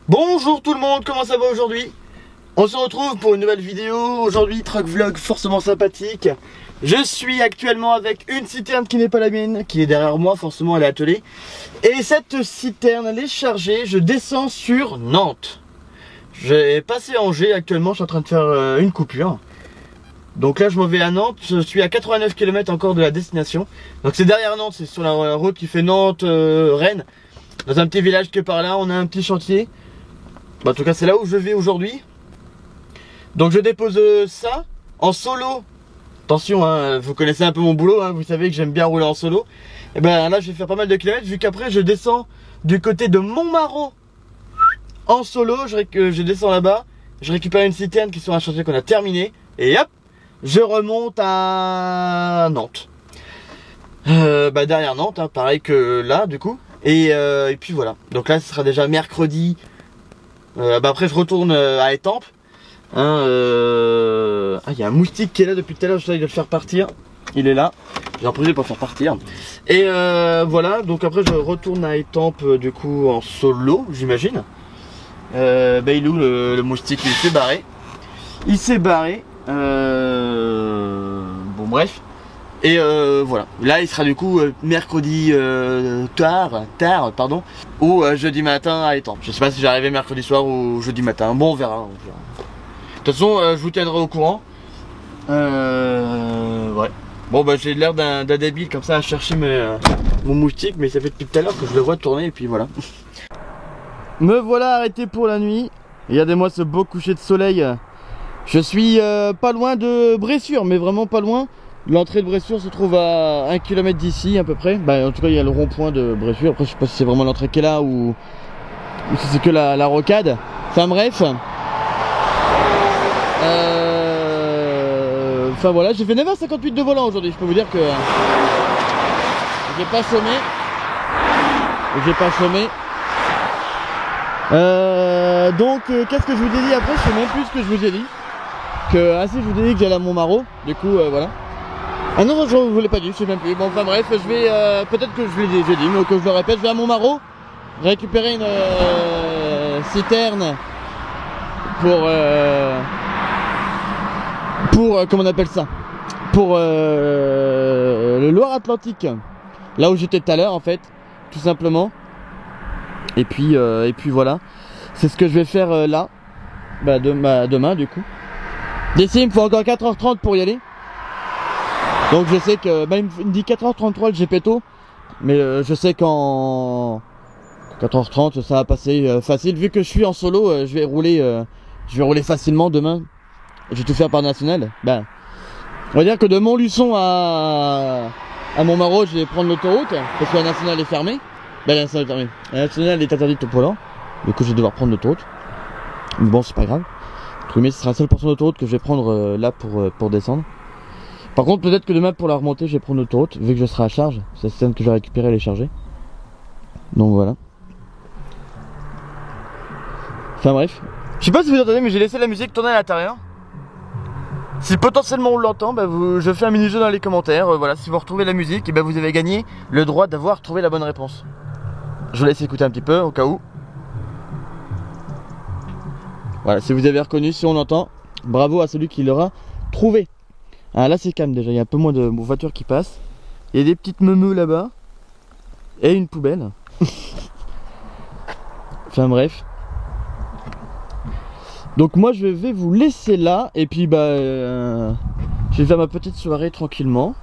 Bonjour tout le monde, comment ça va aujourd'hui? On se retrouve pour une nouvelle vidéo. Aujourd'hui, truck vlog forcément sympathique. Je suis actuellement avec une citerne qui n'est pas la mienne, qui est derrière moi, forcément elle est attelée. Et cette citerne, elle est chargée, je descends sur Nantes. J'ai passé Angers actuellement, je suis en train de faire une coupure. Donc là je m'en vais à Nantes, je suis à 89 km encore de la destination. Donc c'est derrière Nantes, c'est sur la route qui fait Nantes-Rennes. Dans un petit village que par là, on a un petit chantier. En tout cas c'est là où je vais aujourd'hui. Donc je dépose ça en solo. Attention, hein, vous connaissez un peu mon boulot, hein, vous savez que j'aime bien rouler en solo. Et ben là je vais faire pas mal de kilomètres vu qu'après je descends du côté de Montmarault en solo. Je descends là-bas, je récupère une citerne qui est sur un chantier qu'on a terminé. Et hop, je remonte à Nantes. Derrière Nantes, hein, pareil que là du coup. Et puis voilà, donc là ce sera déjà mercredi. Après je retourne à Étampes. Il y a un moustique qui est là depuis tout à l'heure, j'essaie de le faire partir. Il est là, j'ai en profité pour le faire partir. Et voilà, donc après je retourne à Étampes du coup en solo, j'imagine. Il est où le moustique? Il s'est barré. Il s'est barré. Bon bref. Et voilà, là il sera du coup mercredi tard, ou jeudi matin à Étampes. Je sais pas si j'arrive mercredi soir ou jeudi matin, bon on verra. De toute façon je vous tiendrai au courant. Ouais. Bon j'ai l'air d'un débile comme ça à chercher mon moustique, mais ça fait depuis tout à l'heure que je le vois tourner et puis voilà. Me voilà arrêté pour la nuit. Regardez-moi ce beau coucher de soleil. Je suis pas loin de Bressuire, mais vraiment pas loin. L'entrée de Bressuire se trouve à 1 km d'ici à peu près. En tout cas il y a le rond-point de Bressuire. Après je sais pas si c'est vraiment l'entrée qui est là ou si c'est que la rocade. Enfin bref. Enfin voilà, j'ai fait 9h58 de volant aujourd'hui. Je peux vous dire que j'ai pas chômé. Donc qu'est-ce que je vous ai dit après? Je sais même plus ce que je vous ai dit. Si je vous ai dit que j'allais à Montmarault. Du coup voilà. Ah non, je vous l'ai pas dit, je sais même plus. Bon, enfin bref, je vais, peut-être que je l'ai dit, mais que je le répète, je vais à Montmarault récupérer une citerne pour comment on appelle ça? Pour le Loire-Atlantique, là où j'étais tout à l'heure en fait, tout simplement. Et puis voilà, c'est ce que je vais faire là, demain du coup. D'ici il me faut encore 4h30 pour y aller. Donc je sais que, il me dit 4h33 le GPTO, mais je sais qu'en 4h30 ça va passer facile. Vu que je suis en solo, je vais rouler facilement demain. Je vais tout faire par national. On va dire que de Montluçon à Montmarault, je vais prendre l'autoroute, parce que la nationale est fermée. La nationale est fermée. La nationale est interdite au volant. Du coup je vais devoir prendre l'autoroute. Mais bon c'est pas grave. Mais ce sera la seule portion d'autoroute que je vais prendre là pour descendre. Par contre peut-être que demain pour la remontée je vais prendre l'autoroute, vu que je serai à charge. Cette citerne que j'ai récupérée elle est chargée. Donc voilà. Enfin bref. Je sais pas si vous entendez mais j'ai laissé la musique tourner à l'intérieur. Si potentiellement on l'entend, je fais un mini-jeu dans les commentaires. Voilà, si vous retrouvez la musique, et vous avez gagné le droit d'avoir trouvé la bonne réponse. Je vous laisse écouter un petit peu au cas où. Voilà, si vous avez reconnu, si on l'entend, bravo à celui qui l'aura trouvé. Ah là c'est calme déjà, il y a un peu moins de voitures qui passent. Il y a des petites meumeux là-bas. Et une poubelle. Enfin bref. Donc moi je vais vous laisser là. Et puis je vais faire ma petite soirée tranquillement.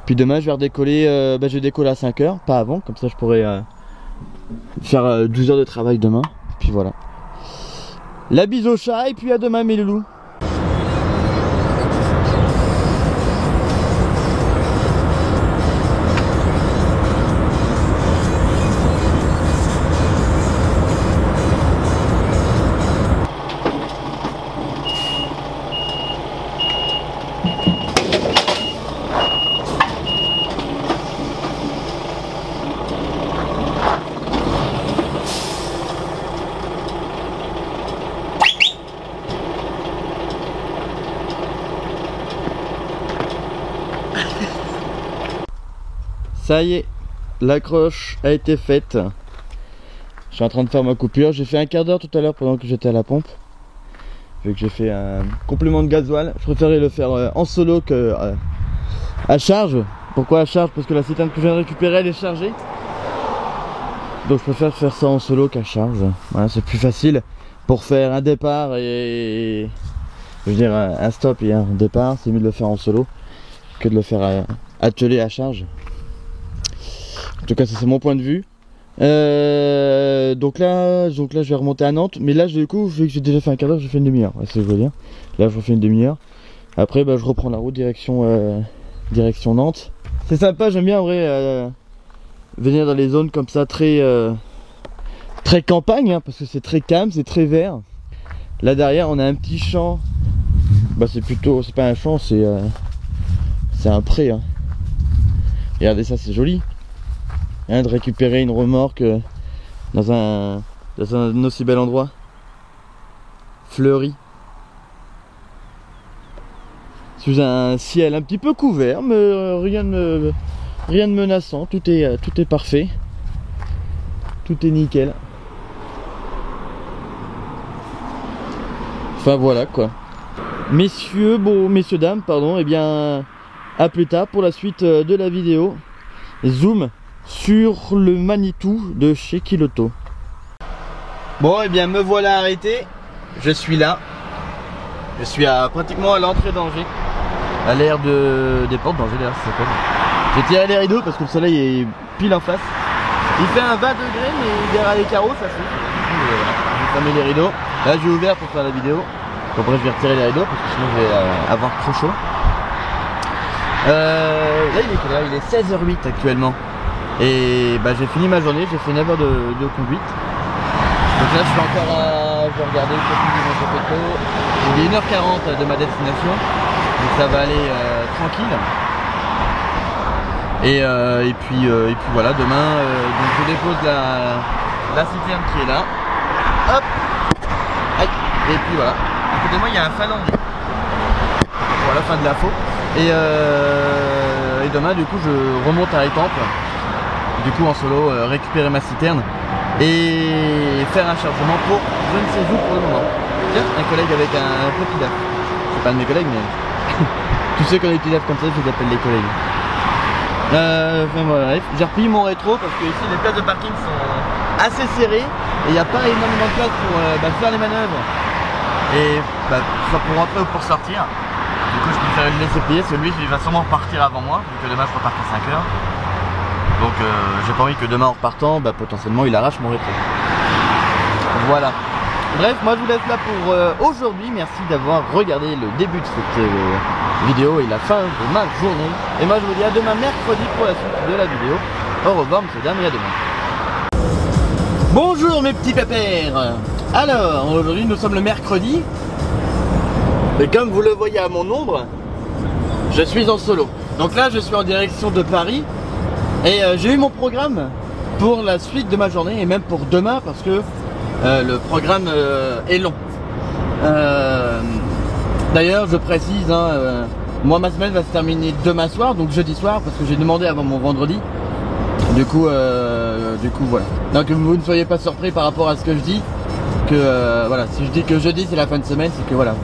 Puis demain je vais redécoller. Je vais décoller à 5h, pas avant. Comme ça je pourrai faire 12 heures de travail demain. Puis voilà. La bise au chat et puis à demain mes loulous. Ça y est, l'accroche a été faite. Je suis en train de faire ma coupure. J'ai fait un quart d'heure tout à l'heure pendant que j'étais à la pompe. Vu que j'ai fait un complément de gasoil. Je préférais le faire en solo que à charge. Pourquoi à charge? Parce que la citerne que je viens de récupérer elle est chargée. Donc je préfère faire ça en solo qu'à charge. Voilà, c'est plus facile pour faire un départ et je veux dire un stop et un départ. C'est mieux de le faire en solo que de le faire attelé à charge. En tout cas ça c'est mon point de vue. Donc là je vais remonter à Nantes. Mais là du coup vu que j'ai déjà fait un quart d'heure, je fais une demi-heure. C'est ce que je veux dire. Là je refais une demi-heure. Après je reprends la route direction Nantes. C'est sympa, j'aime bien en vrai venir dans les zones comme ça très campagne, hein, parce que c'est très calme, c'est très vert. Là derrière on a un petit champ. C'est pas un champ, c'est un pré, hein. Regardez ça, c'est joli, hein, de récupérer une remorque dans un aussi bel endroit fleuri, sous un ciel un petit peu couvert, mais rien de menaçant. Tout est parfait, tout est nickel. Enfin voilà quoi. Messieurs, dames, pardon, et bien à plus tard pour la suite de la vidéo. Zoom sur le Manitou de chez Kiloto. Bon, et bien me voilà arrêté. Je suis là. Je suis pratiquement à l'entrée d'Angers. À l'air des portes d'Angers d'ailleurs, ça s'appelle. J'ai tiré les rideaux parce que le soleil est pile en face. Il fait un 20 degrés, mais derrière les carreaux ça fait. Voilà. J'ai fermé les rideaux. Là j'ai ouvert pour faire la vidéo. Donc après je vais retirer les rideaux parce que sinon je vais avoir trop chaud. Là il est quelle heure? Il est 16h08 actuellement. Et j'ai fini ma journée, j'ai fait 9 heures de conduite. Donc là je suis encore je vais regarder le contenu de mon Gepetto. Il est 1h40 de ma destination. Donc ça va aller tranquille. Et puis voilà, demain donc je dépose la citerne qui est là. Hop. Aïe. Et puis voilà. À côté de moi il y a un phalange. Voilà, fin de l'info. Et demain du coup je remonte à Étampes. Du coup en solo, récupérer ma citerne et faire un chargement pour je ne sais où pour le moment. Tiens, un collègue avec un petit DAF. C'est pas un de mes collègues mais tous ceux qui ont des petits DAF comme ça, je les appelle les collègues. Enfin, voilà, j'ai repris mon rétro parce que ici les places de parking sont assez serrées et il n'y a pas énormément de place pour faire les manœuvres et soit pour rentrer ou pour sortir. Du coup je préfère le laisser plier, celui il va sûrement partir avant moi vu que demain je repars à 5h. Donc j'ai pas envie que demain en repartant potentiellement il arrache mon rétro. Voilà. Bref, moi je vous laisse là pour aujourd'hui. Merci d'avoir regardé le début de cette vidéo et la fin de ma journée. Et moi je vous dis à demain mercredi pour la suite de la vidéo. Au revoir messieurs dames et à demain. Bonjour mes petits pépères. Alors aujourd'hui nous sommes le mercredi. Et comme vous le voyez à mon ombre, je suis en solo. Donc là je suis en direction de Paris. Et j'ai eu mon programme pour la suite de ma journée et même pour demain parce que le programme est long. D'ailleurs je précise, moi ma semaine va se terminer demain soir, donc jeudi soir, parce que j'ai demandé avant mon vendredi. Du coup voilà. Donc que vous ne soyez pas surpris par rapport à ce que je dis. Que voilà, si je dis que jeudi c'est la fin de semaine, c'est que voilà.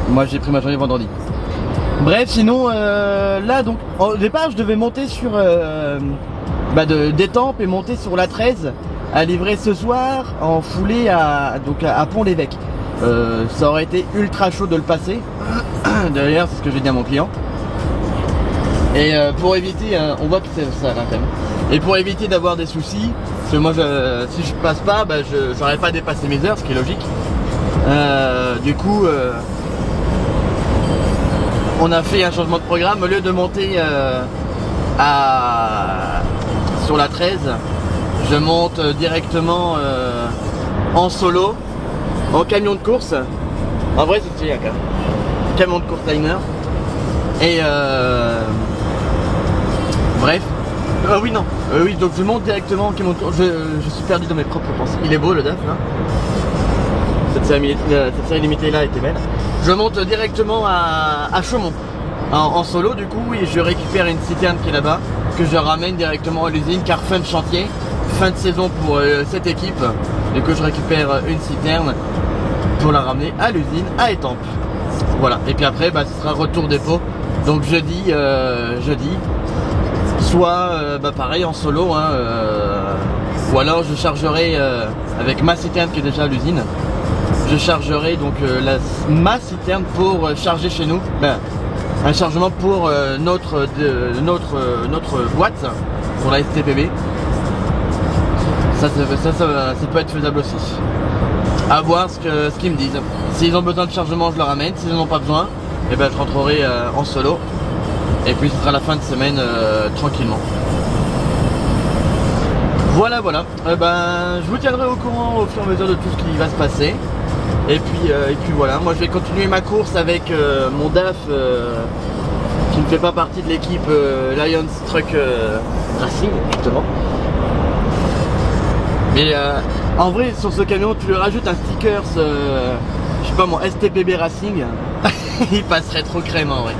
Moi j'ai pris ma journée vendredi. Bref, sinon là donc au départ je devais monter sur d'Étampes et monter sur la 13 à livrer ce soir en foulée à Pont-l'Évêque. Ça aurait été ultra chaud de le passer. D'ailleurs c'est ce que j'ai dit à mon client. Et pour éviter, on voit que ça va quand même. Et pour éviter d'avoir des soucis, parce que moi si je passe pas, j'aurais pas dépassé mes heures, ce qui est logique. Du coup on a fait un changement de programme. Au lieu de monter sur la 13, je monte directement en solo, en camion de course. En vrai c'est un camion de course liner. Et bref. Oui non. Oui, donc je monte directement en camion de course. Je suis perdu dans mes propres pensées. Il est beau le DAF là. Cette série limitée là était belle. Je monte directement à Chaumont en solo du coup et je récupère une citerne qui est là-bas que je ramène directement à l'usine car fin de chantier, fin de saison pour cette équipe et que je récupère une citerne pour la ramener à l'usine à Étampes. Voilà, et puis après bah, ce sera retour dépôt, donc jeudi, soit pareil en solo, hein, ou alors je chargerai avec ma citerne qui est déjà à l'usine, je chargerai donc ma citerne pour charger chez nous, un chargement pour notre boîte, pour la STPB. Ça peut être faisable aussi. À voir ce qu'ils me disent. S'ils ont besoin de chargement, je le ramène. S'ils n'en ont pas besoin, et ben je rentrerai en solo. Et puis ce sera la fin de semaine tranquillement. Voilà. Je vous tiendrai au courant au fur et à mesure de tout ce qui va se passer. Et puis voilà, moi je vais continuer ma course avec mon DAF qui ne fait pas partie de l'équipe Lions Truck Racing justement. Mais en vrai sur ce camion tu lui rajoutes un sticker, je sais pas mon STPB Racing, il passerait trop crème en vrai.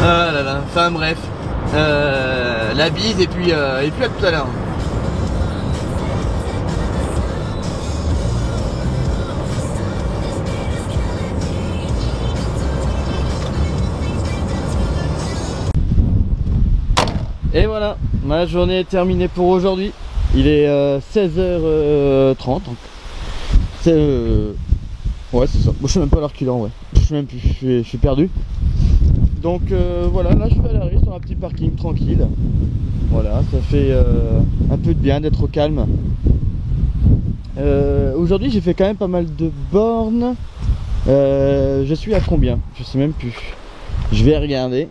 Ah là là, enfin bref, la bise et puis à tout à l'heure. Et voilà, ma journée est terminée pour aujourd'hui. Il est 16h30. Ouais, c'est ça. Moi, je sais même pas l'heure qu'il est en vrai. Je sais même plus, je suis perdu. Donc voilà, là je suis à l'arrêt sur un petit parking tranquille. Voilà, ça fait un peu de bien d'être au calme. Aujourd'hui j'ai fait quand même pas mal de bornes. Je suis à combien? Je sais même plus. Je vais regarder.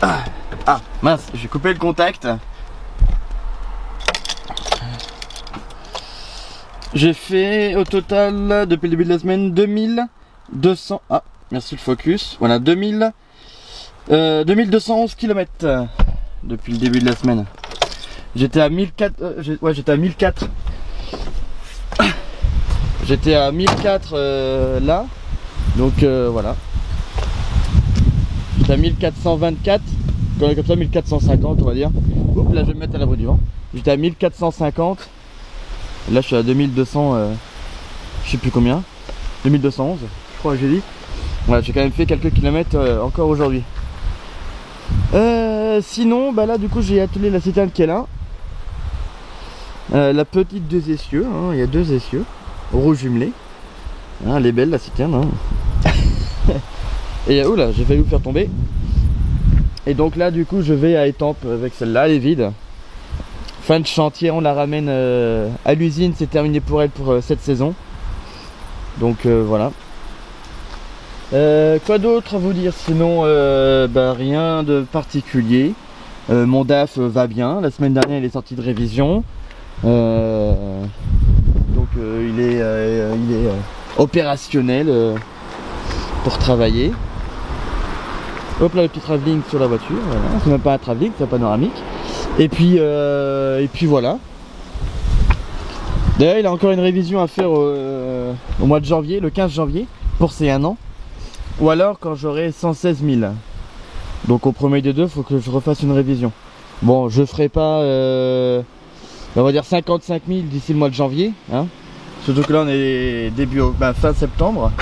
Ah mince, j'ai coupé le contact. J'ai fait au total depuis le début de la semaine 2200. Ah merci le focus. Voilà 2211 km depuis le début de la semaine. J'étais à 1004. Ouais, j'étais à 1004. J'étais à 1004 là. Donc voilà. J'étais à 1424. Comme ça 1450 on va dire. Oups, là je vais me mettre à l'abri du vent. J'étais à 1450. Là je suis à 2200, je sais plus combien, 2211 je crois que j'ai dit. Voilà, j'ai quand même fait quelques kilomètres encore aujourd'hui. Sinon bah là du coup j'ai attelé la citerne qui est là, la petite deux essieux, hein, il y a deux essieux rouge jumelés, hein, elle est belle la citerne, hein. Et oula, j'ai failli vous faire tomber. Et donc là du coup je vais à Étampes avec celle-là, elle est vide. Fin de chantier, on la ramène à l'usine, c'est terminé pour elle pour cette saison. Donc voilà. Quoi d'autre à vous dire sinon? Rien de particulier. Mon DAF va bien, la semaine dernière il est sorti de révision. Donc il est opérationnel pour travailler. Hop là le petit travelling sur la voiture, voilà. C'est même pas un travelling, c'est un panoramique. Et puis voilà. D'ailleurs il a encore une révision à faire au mois de janvier, le 15 janvier, pour ses 1 an. Ou alors quand j'aurai 116 000. Donc au premier des deux, il faut que je refasse une révision. Bon, je ferai pas, on va dire 55 000 d'ici le mois de janvier. Hein. Surtout que là on est fin septembre.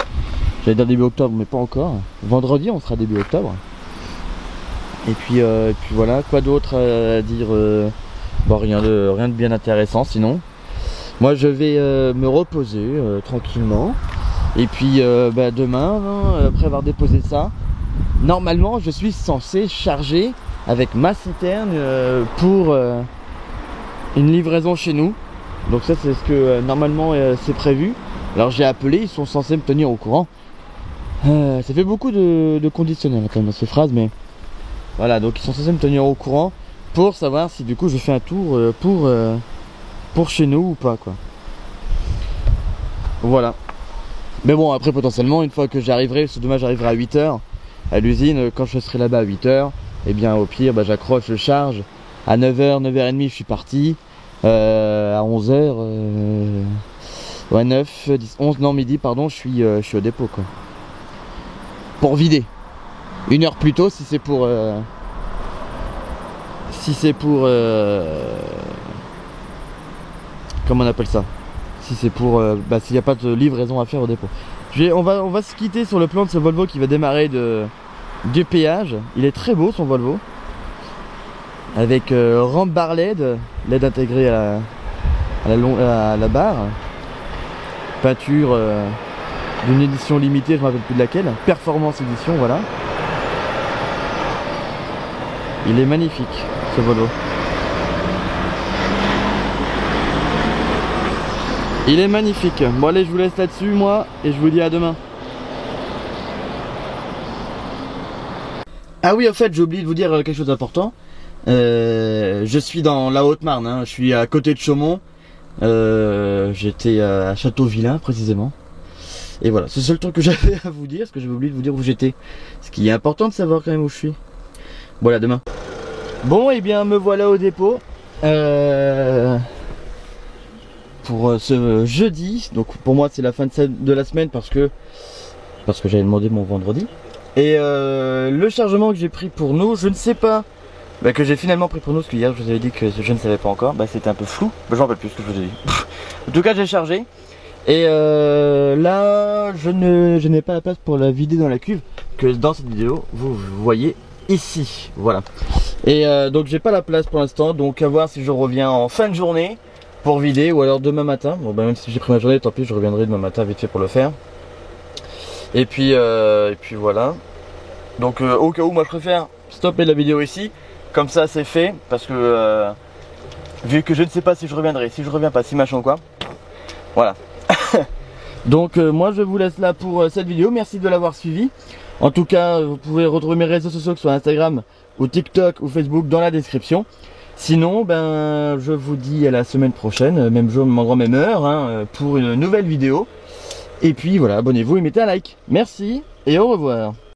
J'allais dire début octobre, mais pas encore. Vendredi on sera début octobre. Et puis voilà, quoi d'autre à dire? Bon, rien de bien intéressant sinon. Moi je vais me reposer tranquillement. Et puis demain, hein, après avoir déposé ça, normalement je suis censé charger avec ma citerne pour une livraison chez nous. Donc ça c'est ce que normalement c'est prévu. Alors j'ai appelé, ils sont censés me tenir au courant. Ça fait beaucoup de conditionnel quand même ces phrases, mais voilà, donc ils sont censés me tenir au courant pour savoir si du coup je fais un tour pour chez nous ou pas quoi. Voilà. Mais bon après potentiellement une fois que j'arriverai, c'est dommage, j'arriverai à 8 h à l'usine, quand je serai là-bas à 8 h, et bien au pire j'accroche, je charge. À 9 h, 9 h 30 je suis parti. À 11 h, ouais 9, 10, 11, non midi pardon, je suis au dépôt quoi. Pour vider. 1 heure plus tôt si c'est pour si c'est pour comment on appelle ça, si c'est pour s'il n'y a pas de livraison à faire au dépôt. On va se quitter sur le plan de ce Volvo qui va démarrer du péage. Il est très beau son Volvo, avec rampe bar LED intégrée à la barre, peinture d'une édition limitée, je ne me rappelle plus de laquelle, performance édition, voilà. Il est magnifique ce Volvo. Il est magnifique. Bon allez, je vous laisse là-dessus moi et je vous dis à demain. Ah oui, en fait, j'ai oublié de vous dire quelque chose d'important. Je suis dans la Haute-Marne, hein. Je suis à côté de Chaumont. J'étais à Châteauvillain précisément. Et voilà, c'est le seul truc que j'avais à vous dire, parce que j'avais oublié de vous dire où j'étais. Ce qui est important de savoir quand même où je suis. Voilà, demain. Bon, et bien me voilà au dépôt. Pour ce jeudi. Donc pour moi c'est la fin de la semaine parce que j'avais demandé mon vendredi. Et le chargement que j'ai pris pour nous, je ne sais pas. Que j'ai finalement pris pour nous, parce qu'hier je vous avais dit que je ne savais pas encore. C'était un peu flou. Je m'en rappelle plus ce que je vous ai dit. En tout cas j'ai chargé. Et là je n'ai pas la place pour la vider dans la cuve que dans cette vidéo vous voyez ici. Voilà. Et donc j'ai pas la place pour l'instant. Donc à voir si je reviens en fin de journée pour vider ou alors demain matin. Bon même si j'ai pris ma journée, tant pis, je reviendrai demain matin vite fait pour le faire. Et puis voilà. Donc au cas où, moi je préfère stopper la vidéo ici. Comme ça c'est fait, parce que vu que je ne sais pas si je reviendrai, si je reviens pas, si machin quoi. Voilà. Donc moi je vous laisse là pour cette vidéo. Merci de l'avoir suivi. En tout cas, vous pouvez retrouver mes réseaux sociaux, que ce soit Instagram ou TikTok ou Facebook, dans la description. Sinon, je vous dis à la semaine prochaine, même jour, même endroit, même heure, hein, pour une nouvelle vidéo. Et puis voilà, abonnez-vous et mettez un like. Merci et au revoir.